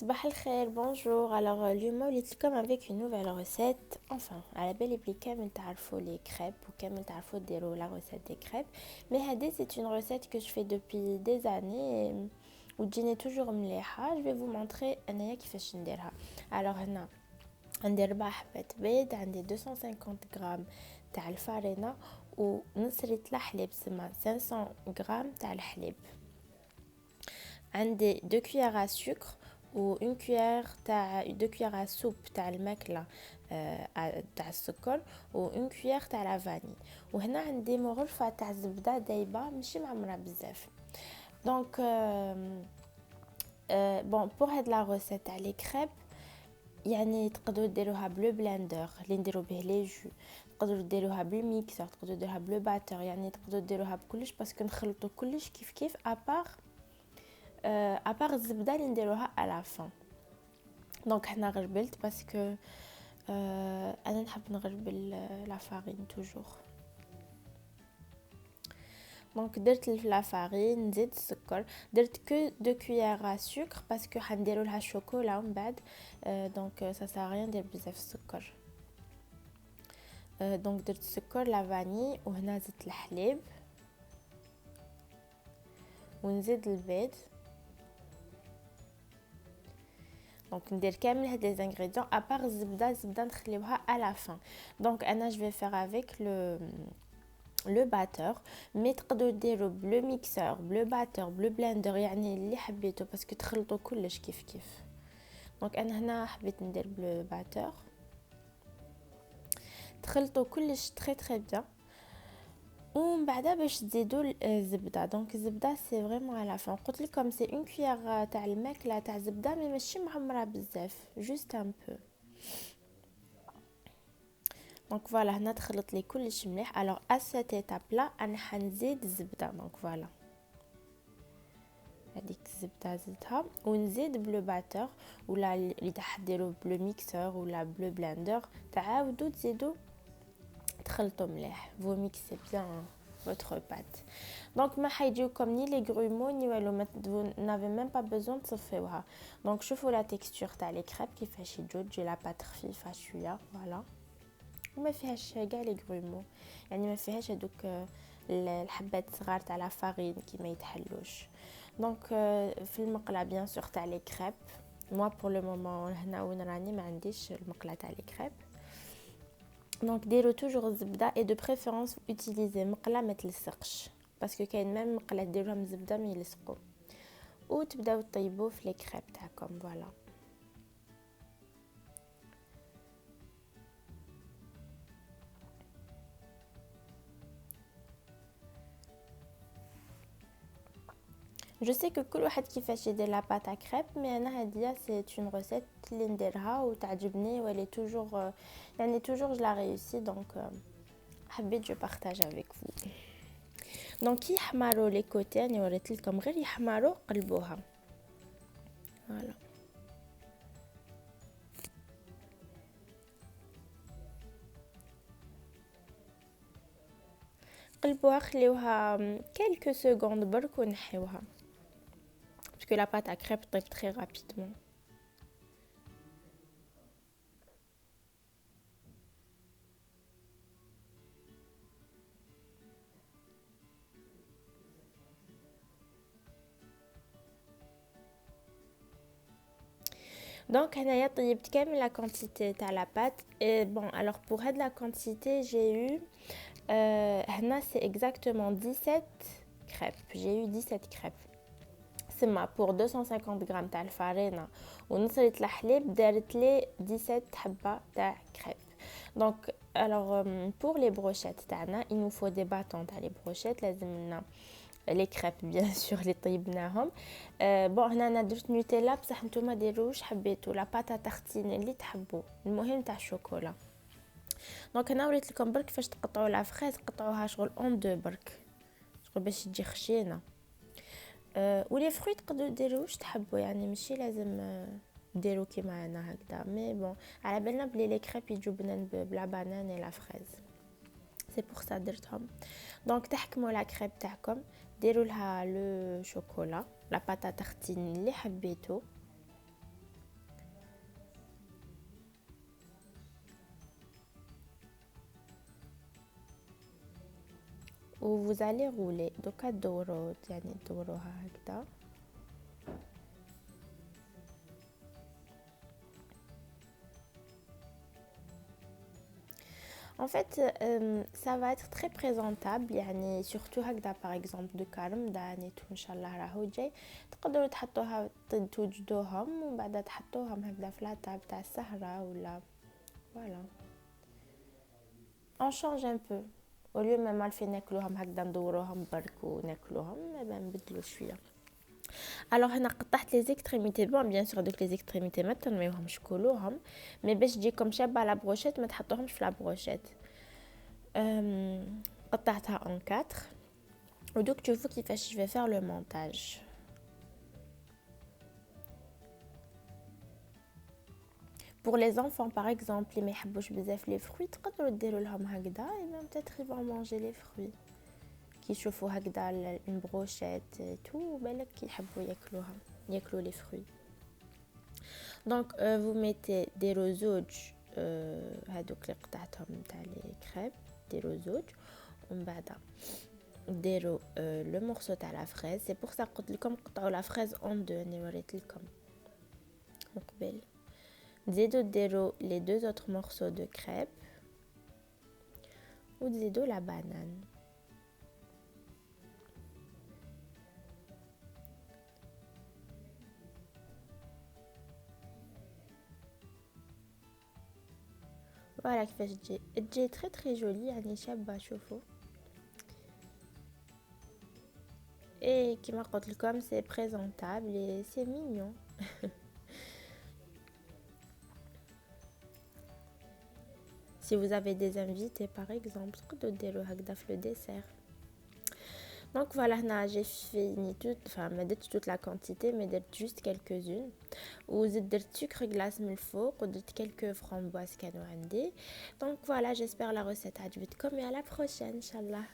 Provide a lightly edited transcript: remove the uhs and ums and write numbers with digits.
Sabah al khair, bonjour. Alors, اليوم وليت لكم avec une nouvelle recette. Enfin, على بالي بلي كامل تعرفوا les crêpes وكامل تعرفوا ديروا la recette des crêpes. Mais هذه c'est une recette que je fais depuis des années وتجيني toujours مليحة. Je vais vous montrer أنايا كيفاش نديرها. Alors هنا عندي 4 حبات بيض، عندي 250 غرام تاع الفارينة ونص لتر حليب سما 500 غرام تاع الحليب. عندي 2 cuillères à sucre و une cuillère تاع 2 cuillères à soupe تاع الماكله تاع السكر و une cuillère تاع لا فاني. وهنا عندي مغرفه تاع زبده دايبه ماشي معمره بزاف. دونك بون بور هاد لا روسيت تاع لي كريب يعني تقدروا ديروها بلو بلندر اللي نديرو به لي جو، تقدروا ديروها بالميكسر، تقدروا ديروها بلو باتر، يعني تقدروا ديروها بكلش باسكو نخلطوا كلش كيف ابار الزبده اللي نديروها على فان. دونك حنا غربلت باسكو انا نحب نغربل لا فارين توجور. دونك درت لا فارين، نزيد السكر، درت كو 2 cuillères à sucre باسكو حنديروا لها شوكولا من بعد. دونك سا ساريان ندير بزاف السكر. دونك درت السكر، لا فاني، وهنا زدت الحليب ونزيد البيض. دونك ندير كامل هاد لي انغريديون ابار الزبده نخليوها à la fin. دونك انا je vais faire avec le batteur. مي تقدروا ديروا بلو ميكسر، بلو باتر، بلو بلندر، يعني اللي حبيتو باسكو تخلطوا كلش كيف. دونك انا هنا حبيت ندير بلو باتر. تخلطوا كلش تري بيان ومن بعدا باش تزيدوا الزبده. دونك الزبده سي فريمون على فان. قلت لكم سي اون كويير تاع الماكله تاع زبده مي ماشي معمره بزاف، جوست ان بو. دونك فوالا هنا تخلط لي كلش مليح. الوغ ا سيت ايتاب لا انا حنزيد الزبده. دونك فوالا هذيك الزبده زدتها ونزيد بلو باتر ولا اللي تحضروا بلو ميكسر ولا بلو بلندر، تعاودوا تزيدوا تخلطوا مليح. فو ميكسي بيان votre pâte. دونك ما حيجيوكم ني لي غرومو ني والو، نافي ميم با بيزون تصفيوها. دونك شوفوا لا تكستور تاع لي كريب كيفاش يجوا، تجي لا بات خفيفه شويه فوالا وما فيهاش كاع لي غرومو، يعني ما فيهاش هذوك الحبات صغار تاع لا فارين كي ما يتحلوش. دونك في المقله بيان سور تاع لي كريب، موا بور لو مومون هنا وين راني ما عنديش المقله تاع لي كريب. دونك ديروا توجور الزبده اي دو بريفيرونس اوتيليزي مقله ما تلصقش باسكو كاين ميم مقله ديروها من الزبده ما يلصقوا، وتبداو طيبوا في لي كريب تاعكم فوالا. جو سي كو كل واحد كيفاش يدير لا بات ا كريب، مي انا هاديه سي اون ريسيت اللي نديرها وتعجبني ولي توجور، يعني توجور جو لا ريوسي. دونك حبيت جو بارطاج افيك فو. دونك كي يحمروا لي كوتي راني وريت لكم غير يحمروا قلبوها فوالا. قلبوها خليوها كالكو سكوند برك ونحيوها باسكو لا بات ا كريب طيب تري رابيدمون. دونك هنايا طيبت كامل لا كونتيتي تاع لا بات. اي بون الوغ بور هاد لا كونتيتي جي يو هنا سي اكزاكتومون 17 كريب. جي يو 17 كريب سما بور 250 غرام تاع الفارينه ونص لتر الحليب دارت لي 17 حبه تاع كريب. دونك الوغ بور لي بروشيت تاعنا il nous faut des bâtons تاع لي بروشيت، لازم لنا لي كريب بيان سور اللي طيبناهم. بون هنا انا درت نوتيلا بصح نتوما ديروش حبيتو لا باتا تارتين اللي تحبوا، المهم تاع الشوكولا. دونك انا وريت لكم برك كيفاش تقطعوا لا فريز، قطعوها شغل اون دو برك شغل باش تجي خشينه. ولي فروي تقدروا ديروش تحبوا، يعني ماشي لازم ديروا كيما انا هكذا. مي بون على بالنا بلي لي كريب يجوا بنان بلا بانان لا فريز، سي بور سا درتهم. دونك تحكموا لا كريب تاعكم، ديروا لها لو شوكولا لا باتا تارتين اللي حبيتو. و vous allez rouler دوكا تدورو يعني تدوروها هكذا. En fait, ça va être très présentable يعني surtout هكذا par exemple de كرمدان et tout إن شاء الله راهو جاي تقدروا تحطوها توجدوهم ومن بعد تحطوهم هكذا في لاطاب تاع السهرة ولا voilà. On change un peu au lieu ما مالفي ناكلوهم هكذا ندوروهم برك وناكلوهم نبدلو شويه. alors هنا قطعت لي زيكستريميتي بون بيان سور دوك لي زيكستريميتي ما تنويوهمش كلوهم مي باش تجيكم شابه لا بروشيت ما تحطوهمش في لا بروشيت. قطعتها en 4 ودوك تشوفوا كيفاش je vais faire le montage. Pour les enfants par exemple اللي ما يحبوش بزاف لي fruits تقدروا ديروا لهم هكذا et même peut-être ils vont manger les fruits كي يشوفوا هكذا une brochette tout بالك يحبوا ياكلوا les fruits. Donc vous mettez ديروا زوج هذوك اللي قطعتهم تاع لي كريب ديروا زوج ومن بعد ديروا لو مورسو تاع لا فريز. سي بور سا قلت لكم قطعوا لا فريز اون دو ني وريت لكم من قبل. تزيدوا ديروا لي دو اوتر مورسو دو كريب وتزيدوا لا بانان. فوالا كيفاش تجي تري تري جولي يعني شابه شوفوا. et كيما قلت لكم c'est présentable et c'est mignon. Si vous avez des invités par exemple تقدروا ديروا هكذا في le dessert. Donc voilà, هنا j'ai fini toute, enfin ما درتش toute la quantité mais درت juste quelques-unes وزدت درت sucre glace من الفوق ودرت quelques framboises كانوا عندي. Donc voilà, j'espère la recette عجبتكم et à la prochaine إن شاء الله.